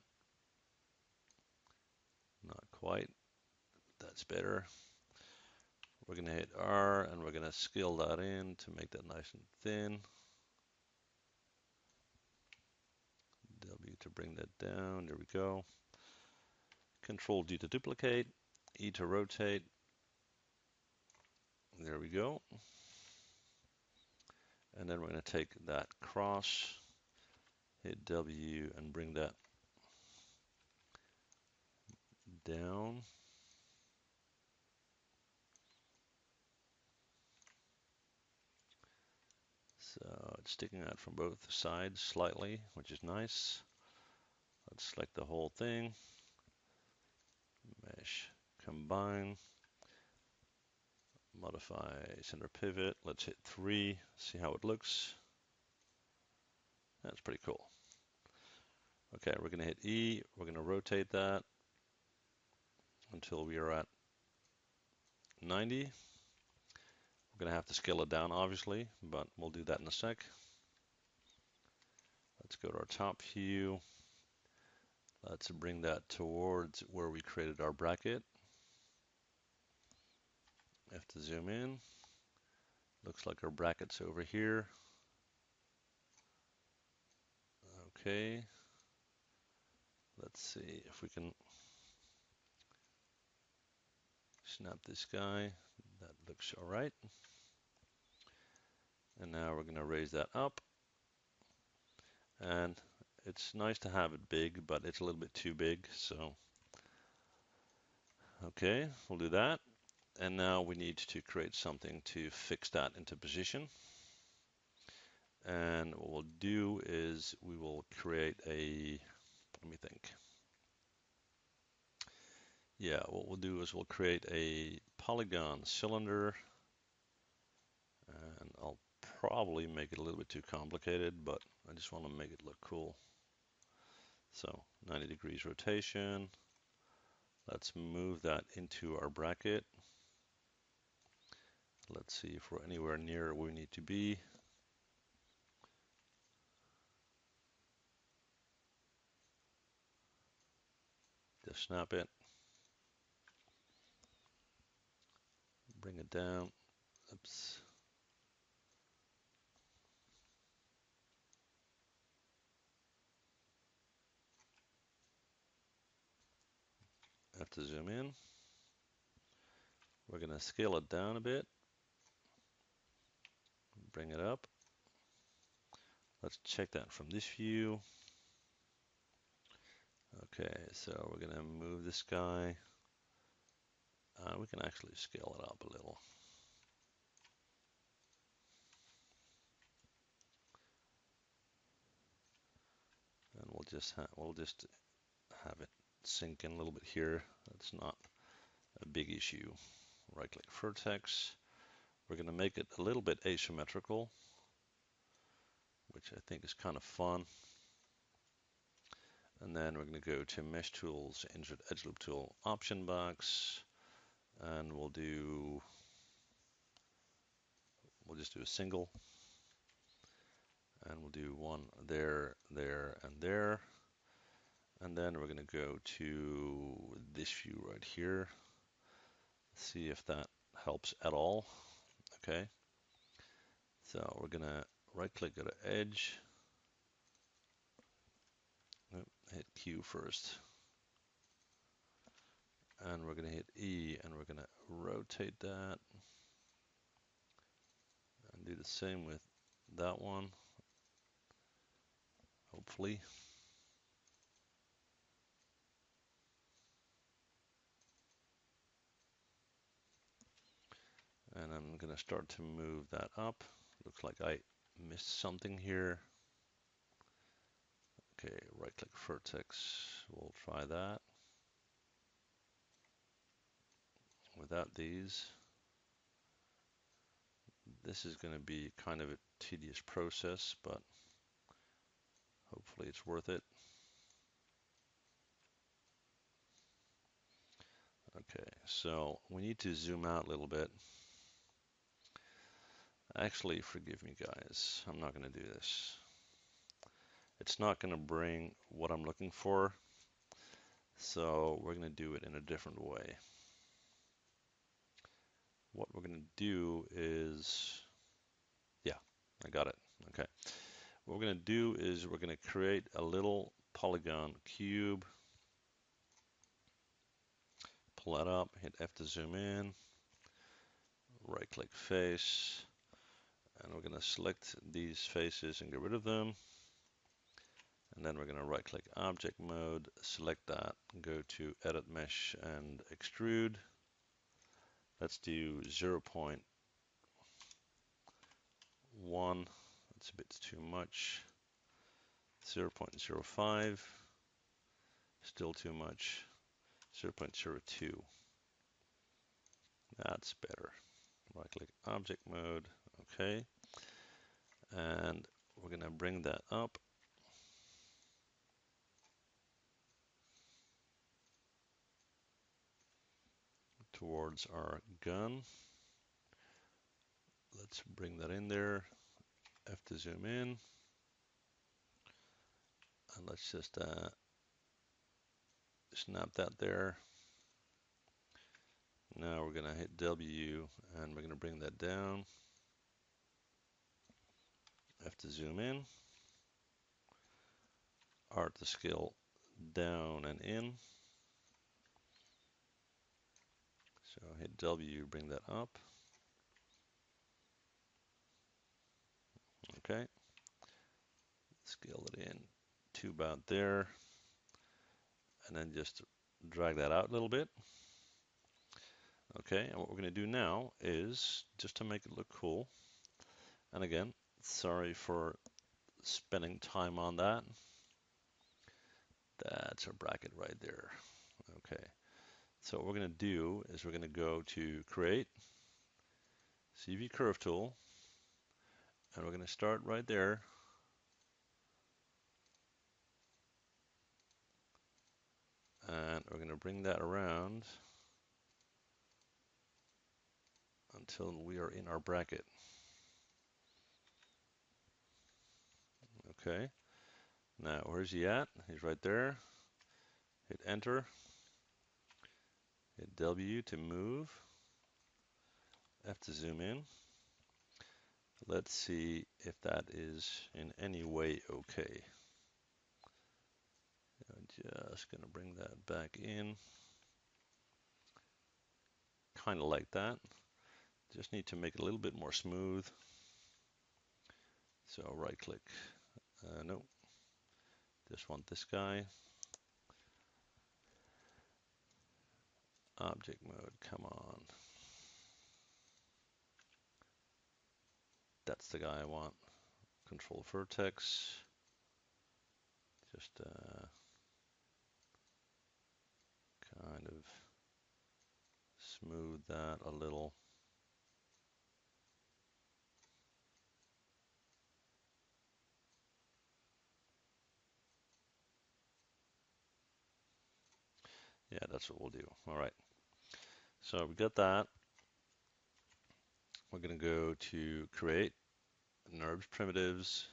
Not quite. That's better. We're going to hit R and we're going to scale that in to make that nice and thin. W to bring that down. There we go. Control D to duplicate. E to rotate. There we go. And then we're going to take that cross, hit W and bring that down. So it's sticking out from both sides slightly, which is nice. Let's select the whole thing. Mesh, combine, modify center pivot. Let's hit 3, see how it looks. That's pretty cool. Okay, we're going to hit E. We're going to rotate that until we are at 90. We're going to have to scale it down, obviously, but we'll do that in a sec. Let's go to our top view. Let's bring that towards where we created our bracket. I have to zoom in. Looks like our bracket's over here. Okay. Let's see if we can snap this guy. That looks all right. And now we're going to raise that up. And it's nice to have it big, but it's a little bit too big. So, okay, we'll do that. And now we need to create something to fix that into position. And what we'll do is we will create a, let me think. Yeah, what we'll do is we'll create a polygon cylinder. And I'll probably make it a little bit too complicated, but I just want to make it look cool. So 90 degrees rotation. Let's move that into our bracket. Let's see if we're anywhere near where we need to be. Just snap it. Bring it down. Oops. I have to zoom in. We're going to scale it down a bit. Bring it up. Let's check that from this view. Okay, so we're going to move this guy. We can actually scale it up a little. And we'll just have it sink in a little bit here. That's not a big issue. Right click vertex. We're going to make it a little bit asymmetrical, which I think is kind of fun. And then we're going to go to mesh tools, insert edge loop tool, option box, and we'll just do a single, and we'll do one there, there, and there. And then we're going to go to this view right here. See if that helps at all. Okay. So we're going to right click at an edge. Hit Q first. And we're going to hit E and we're going to rotate that. And do the same with that one. Hopefully. And I'm going to start to move that up. Looks like I missed something here. Okay, right click vertex. We'll try that. Without these, this is going to be kind of a tedious process, but Hopefully it's worth it. Okay, so we need to zoom out a little bit. Actually, forgive me guys, I'm not going to do this. It's not going to bring what I'm looking for, so we're going to do it in a different way. What we're going to do is, yeah, I got it. Okay. What we're going to do is we're going to create a little Polygon Cube. Pull that up, hit F to zoom in, right click face, and we're going to select these faces and get rid of them. And then we're going to right click object mode, select that, go to edit mesh and extrude. Let's do 0.1. That's a bit too much. 0.05, still too much. 0.02. That's better. Right click object mode, okay. And we're going to bring that up towards our gun. Let's bring that in there. F to zoom in. And let's just snap that there. Now we're going to hit W and we're going to bring that down. F to zoom in. R to scale down and in. So hit W, bring that up. Okay. Scale it in to about there. And then just drag that out a little bit. Okay, and what we're going to do now is, just to make it look cool, and again, sorry for spending time on that. That's our bracket right there. Okay, so what we're going to do is we're going to go to Create, CV Curve Tool, and we're going to start right there. And we're going to bring that around until we are in our bracket. Okay, now where's he at? He's right there. Hit Enter. Hit W to move. F to zoom in. Let's see if that is in any way okay. I'm just going to bring that back in. Kind of like that. Just need to make it a little bit more smooth. So right click. No. Just want this guy. Object mode, come on. That's the guy I want. Control vertex. Just kind of smooth that a little. Yeah, that's what we'll do. All right. So we got that. We're going to go to Create, NURBS Primitives,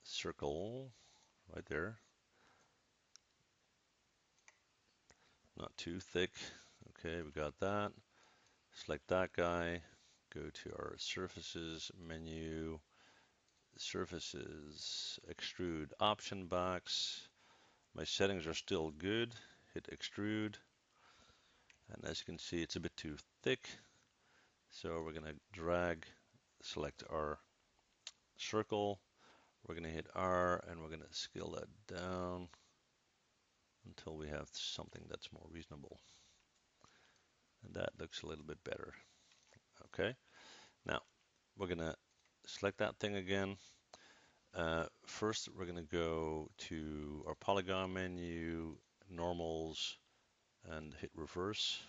Circle, right there. Not too thick. Okay, we got that. Select that guy. Go to our Surfaces menu, Surfaces, Extrude Option box. My settings are still good. Hit Extrude. And as you can see, it's a bit too thick. So we're going to drag, select our circle. We're going to hit R and we're going to scale that down until we have something that's more reasonable. And that looks a little bit better. Okay. Now we're going to select that thing again. First, we're going to go to our polygon menu, normals, and hit reverse.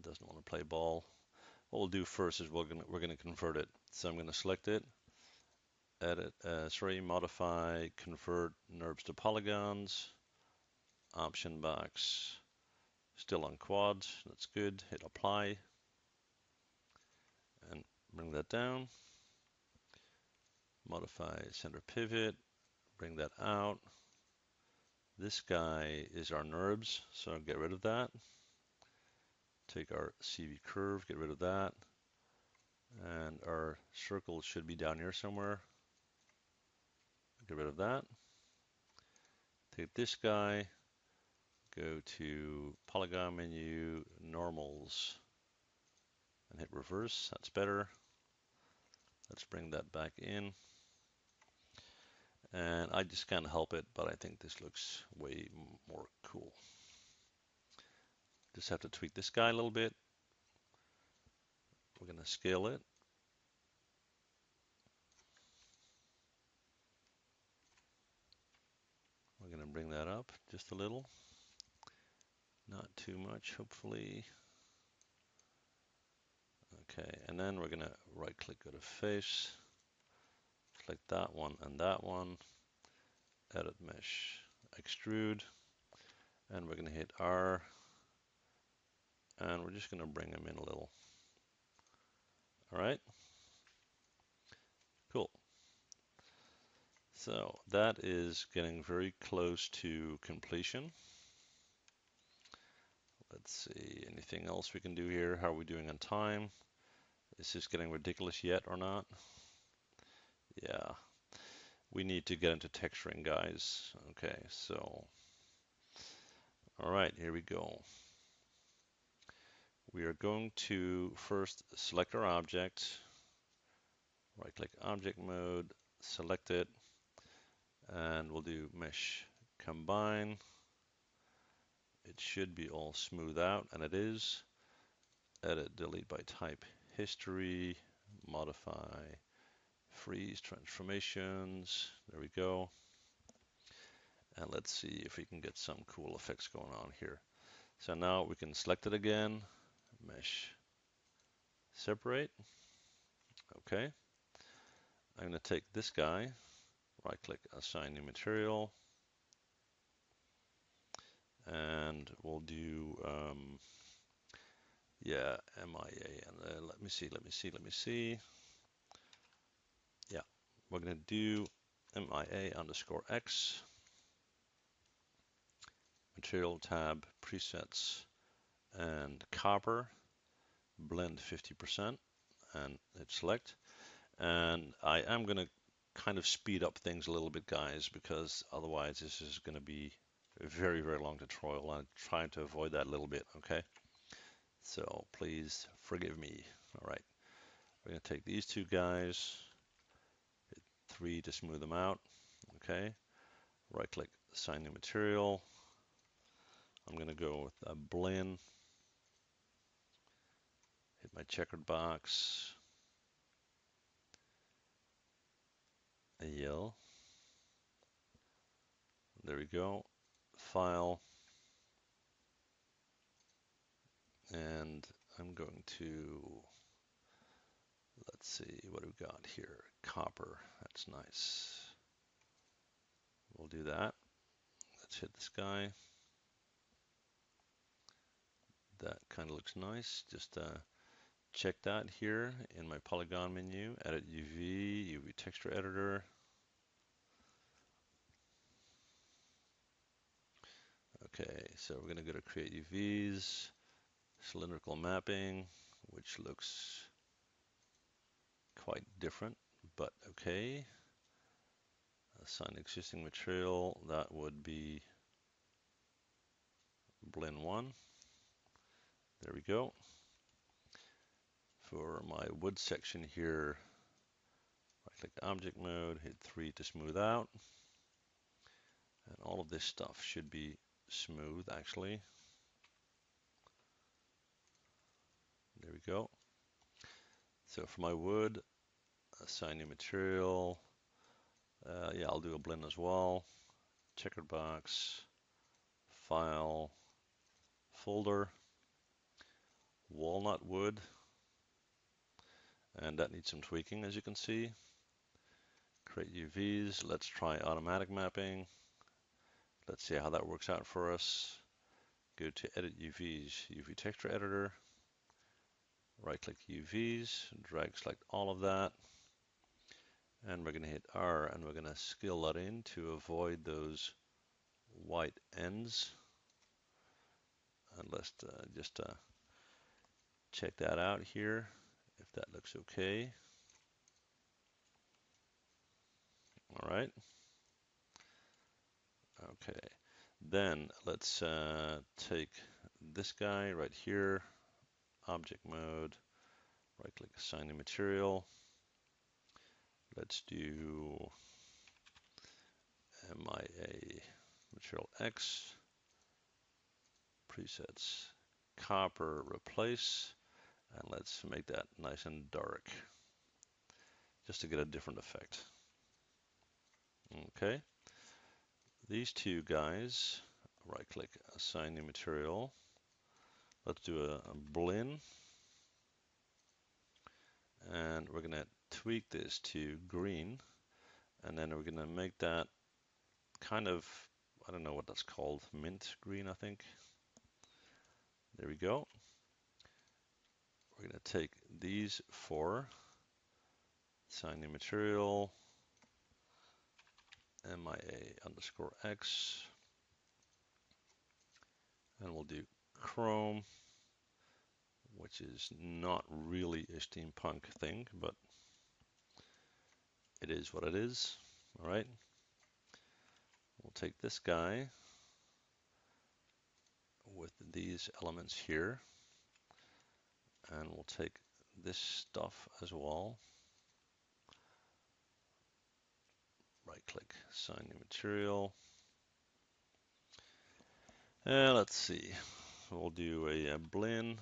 Doesn't want to play ball. What we'll do first is we're going to convert it. So I'm going to select it, modify, convert NURBS to polygons, option box, still on quads, that's good, hit apply, and bring that down, modify center pivot, bring that out. This guy is our NURBS, so get rid of that. Take our CV curve, get rid of that. And our circle should be down here somewhere. Get rid of that. Take this guy, go to Polygon menu, normals, and hit reverse. That's better. Let's bring that back in. And I just can't help it, but I think this looks way more cool. Just have to tweak this guy a little bit. We're going to scale it. We're going to bring that up just a little. Not too much, hopefully. Okay, and then we're going to right click, go to face, select that one and that one, edit mesh, extrude, and we're going to hit R, and we're just going to bring them in a little. All right, cool. So that is getting very close to completion. Let's see, anything else we can do here? How are we doing on time? Is this getting ridiculous yet or not? Yeah, we need to get into texturing, guys. Okay, so, all right, here we go. We are going to first select our object, right click object mode, select it, and we'll do mesh combine. It should be all smooth out, and it is. Edit, delete by type history, modify, freeze transformations. There we go. And let's see if we can get some cool effects going on here. So now we can select it again, mesh separate. Okay. I'm going to take this guy, right click, assign new material, and we'll do yeah, MIA, and let me see. Yeah, we're going to do MIA underscore X, material tab, presets, and copper, blend 50%, and hit select. And I am going to kind of speed up things a little bit, guys, because otherwise this is going to be a very, very long tutorial. I'm trying to avoid that a little bit, okay? So please forgive me. All right, we're going to take these two guys, hit 3 to smooth them out, okay? Right click, assign new material. I'm going to go with a blend, hit my checkered box, a yellow. There we go. File, and I'm going to, let's see what we've got here. Copper, that's nice. We'll do that. Let's hit this guy. That kind of looks nice. Just check that here in my Polygon menu, edit UV, UV texture editor. Okay, so we're going to go to create UVs, cylindrical mapping, which looks quite different, but okay. Assign existing material, that would be blend 1. There we go. For my wood section here, right click object mode, hit 3 to smooth out. And all of this stuff should be smooth actually. There we go. So for my wood, assign new material. Yeah, I'll do a blend as well. Checkered box, file, folder, walnut wood. And that needs some tweaking, as you can see. Create UVs. Let's try automatic mapping. Let's see how that works out for us. Go to Edit UVs, UV Texture Editor. Right-click UVs, drag select all of that. And we're going to hit R, and we're going to scale that in to avoid those white ends. And let's just check that out here, if that looks okay. All right. Okay. Then let's take this guy right here, object mode, right click, assign new material. Let's do MIA material X, presets, copper, replace, and let's make that nice and dark, just to get a different effect. Okay. These two guys, right click, assign new material. Let's do a blend, and we're going to tweak this to green, and then we're going to make that kind of, I don't know what that's called, mint green, I think. There we go. We're going to take these four, assign new material, MIA_X, and we'll do Chrome, which is not really a steampunk thing, but it is what it is. All right. We'll take this guy with these elements here, and we'll take this stuff as well. Right click, assign new material. And let's see, we'll do a blend,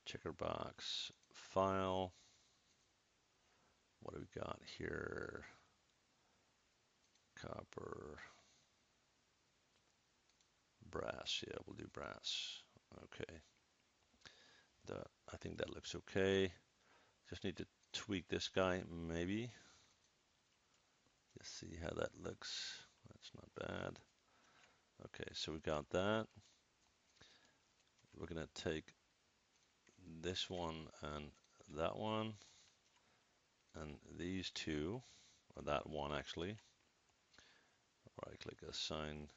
checker box, file. What do we got here? Copper, brass. Yeah, we'll do brass. Okay. I think that looks okay. Just need to tweak this guy, maybe. Just see how that looks. That's not bad. Okay, so we got that. We're going to take this one and that one, and these two, or that one actually. Right click, assign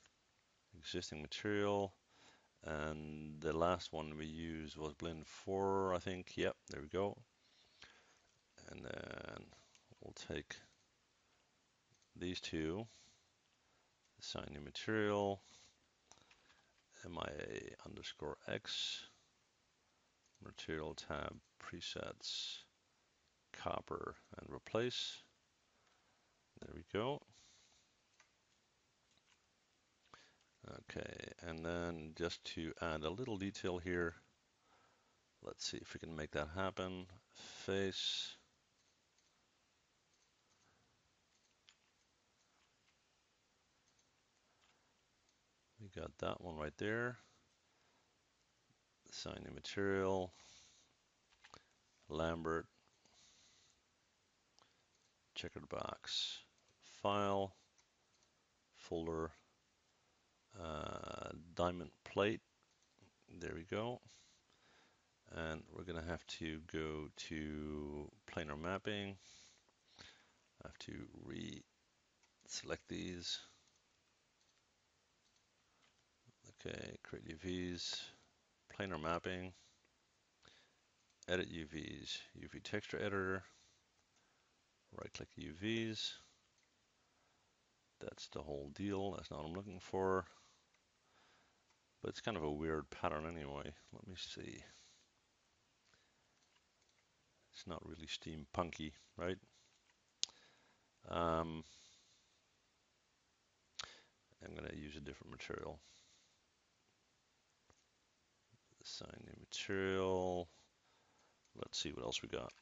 existing material, and the last one we used was blend 4, I think. Yep, there we go. And then we'll take these two, assign new material, MIA_X, material tab, presets, copper, and replace. There we go. Okay, and then just to add a little detail here, let's see if we can make that happen. Face. We got that one right there. Assign new material, Lambert, checkered box, file, folder, diamond plate. There we go. And we're going to have to go to planar mapping. I have to re-select these. Okay, create UVs, planar mapping, edit UVs, UV texture editor, right click UVs. That's the whole deal. That's not what I'm looking for. But it's kind of a weird pattern anyway. Let me see. It's not really steampunky, right? I'm going to use a different material. Assign new material. Let's see what else we got.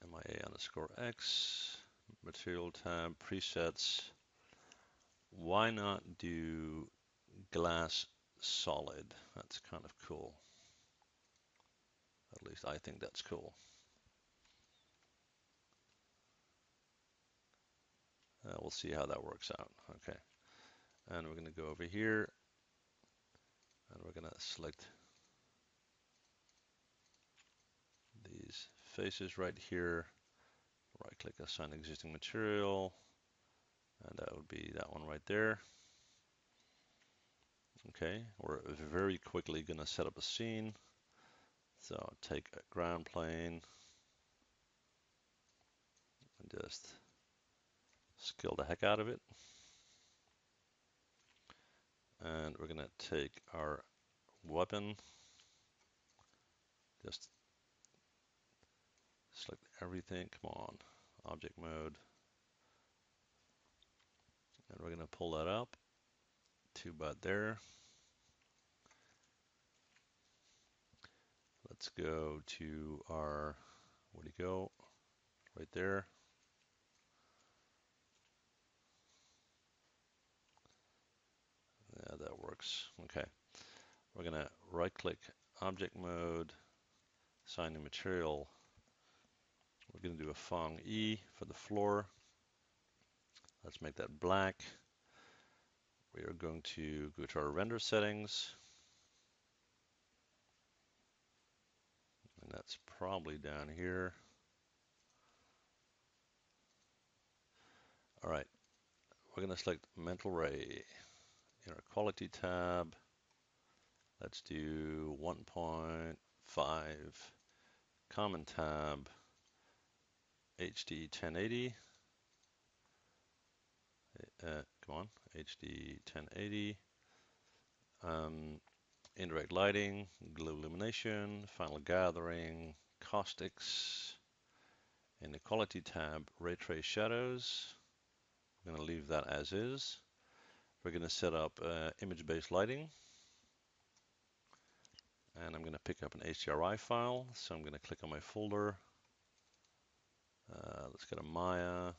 MIA_X, material tab, presets. Why not do glass solid? That's kind of cool. At least I think that's cool. We'll see how that works out. Okay, and we're going to go over here, and we're going to select these faces right here. Right click, assign existing material, and that would be that one right there. Okay, we're very quickly going to set up a scene. So take a ground plane and just scale the heck out of it. And we're going to take our weapon, just select everything, come on, object mode. And we're going to pull that up to about there. Let's go to our, where'd he go? Right there. Yeah, that works. Okay. We're going to right click object mode, assign new material. We're going to do a Fong E for the floor. Let's make that black. We are going to go to our render settings. And that's probably down here. All right. We're going to select mental ray. In our quality tab, let's do 1.5 common tab, HD 1080. Come on, HD 1080. Indirect lighting, glow illumination, final gathering, caustics. In the quality tab, ray trace shadows. I'm going to leave that as is. We're going to set up image-based lighting. And I'm going to pick up an HDRI file. So I'm going to click on my folder. Let's get a Maya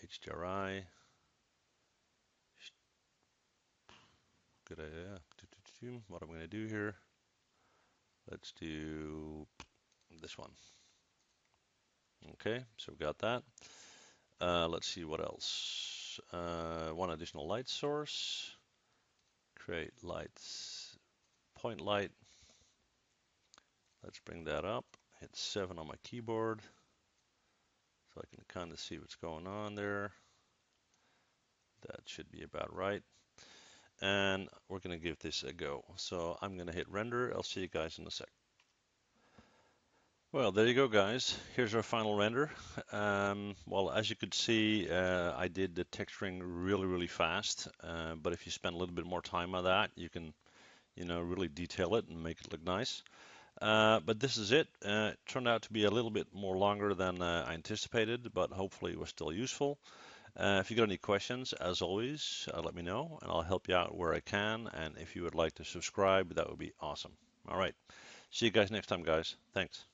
HDRI. Good idea. What I'm going to do here, let's do this one. Okay, so we've got that. Let's see what else. One additional light source. Create lights, point light. Let's bring that up. Hit 7 on my keyboard so I can kind of see what's going on there. That should be about right. And we're going to give this a go. So I'm going to hit render. I'll see you guys in a sec. Well, there you go, guys. Here's our final render. Well, as you could see, I did the texturing really fast. But if you spend a little bit more time on that, you can, really detail it and make it look nice. But this is it. It turned out to be a little bit more longer than I anticipated, but hopefully it was still useful. If you got any questions, as always, let me know and I'll help you out where I can. And if you would like to subscribe, that would be awesome. All right. See you guys next time, guys. Thanks.